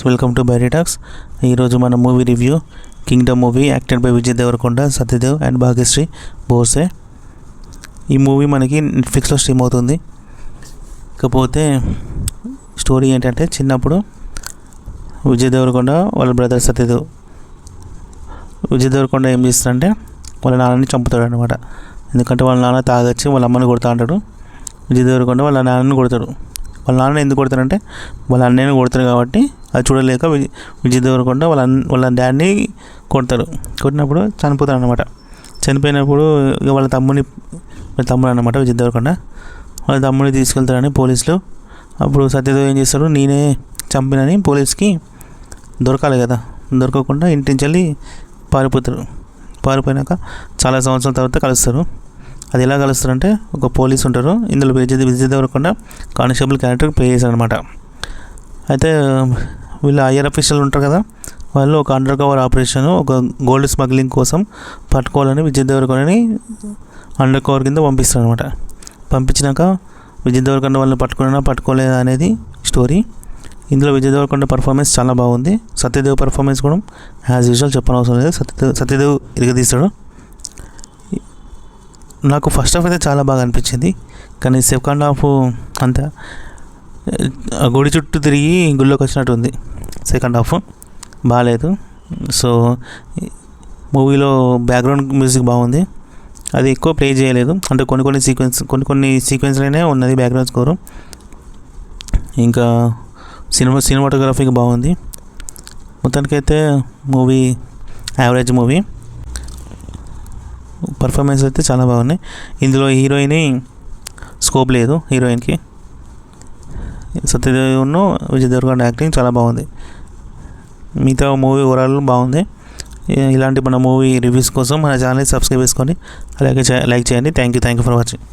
Welcome to బైరీ talks. ఈరోజు మన movie review Kingdom movie acted by Vijay Deverakonda, Satyadev and Bhagyashri Borse. ఈ movie మనకి నెట్ఫ్లిక్స్లో స్ట్రీమ్ అవుతుంది. ఇకపోతే స్టోరీ ఏంటంటే, చిన్నప్పుడు విజయ్ దేవరకొండ వాళ్ళ బ్రదర్ సత్యదేవ్, విజయ్ దేవరకొండ ఏం చేస్తారంటే వాళ్ళ నాన్నని చంపుతాడు అనమాట. ఎందుకంటే వాళ్ళ నాన్న తాగొచ్చి వాళ్ళ అమ్మని కొడతా అంటాడు. విజయ్ దేవరకొండ వాళ్ళ నాన్నని కొడతాడు. వాళ్ళ నాన్న ఎందుకు కొడతారంటే వాళ్ళ అన్నయ్యని కొడతారు కాబట్టి అది చూడలేక విజయ్ దేవరకొండ వాళ్ళ డాడీని కొడతాడు. కొట్టినప్పుడు చనిపోతాడు అనమాట. చనిపోయినప్పుడు వాళ్ళ తమ్ముడు అనమాట విజయ్ దేవరకొండ. వాళ్ళ తమ్ముడిని తీసుకెళ్తారని పోలీసులు. అప్పుడు సత్యదేవ్ ఏం చేస్తాడు, నేనే చంపినని పోలీస్కి దొరకాలి కదా, దొరకకుండా ఇంటి నుంచి వెళ్ళి పారిపోతారు. పారిపోయినాక చాలా సంవత్సరాల తర్వాత కలుస్తారు. అది ఎలా కలుస్తారంటే, ఒక పోలీస్ ఉంటారు, ఇందులో Vijay Devarakonda constable character play చేశారు అనమాట. అయితే వీళ్ళు హైయర్ అఫీషియల్ ఉంటారు కదా, వాళ్ళు ఒక అండర్ కవర్ ఆపరేషన్, ఒక గోల్డ్ స్మగ్లింగ్ కోసం పట్టుకోవాలని విజయ్ దేవరకొండని అండర్ కవర్ కింద పంపిస్తారు అనమాట. పంపించినాక విజయ్ దేవరకొండ వాళ్ళని పట్టుకోలేదా అనేది స్టోరీ. ఇందులో విజయ్ దేవరకొండ పర్ఫార్మెన్స్ చాలా బాగుంది. సత్యదేవ్ పర్ఫార్మెన్స్ కూడా యాజ్ యూజువల్ చెప్పనవసరం లేదు, సత్యదేవ్ ఇరగదీస్తాడు. నాకు ఫస్ట్ హాఫ్ అయితే చాలా బాగా అనిపించింది, కానీ సెకండ్ హాఫ్ అంతా గుడి చుట్టూ తిరిగి గుళ్ళోకి వచ్చినట్టు ఉంది. సెకండ్ హాఫ్ బాగాలేదు. సో మూవీలో బ్యాక్గ్రౌండ్ మ్యూజిక్ బాగుంది, అది ఎక్కువ ప్లే చేయలేదు. అంటే కొన్ని సీక్వెన్స్లోనే ఉన్నది బ్యాక్గ్రౌండ్ స్కోరు. ఇంకా సినిమాటోగ్రఫీ బాగుంది. మొత్తానికైతే మూవీ యావరేజ్ మూవీ. పర్ఫార్మెన్స్ అయితే చాలా బాగున్నాయి. ఇందులో హీరోయిన్ స్కోప్ లేదు, హీరోయిన్కి. సత్యదేవ్ను విజయ్ దేవరకొండ యాక్టింగ్ చాలా బాగుంది. మిగతా మూవీ ఓవరాల్ బాగుంది. ఇలాంటి మన మూవీ రివ్యూస్ కోసం మన ఛానల్ని సబ్స్క్రైబ్ చేసుకోండి, అలాగే లైక్ చేయండి. Thank you for watching.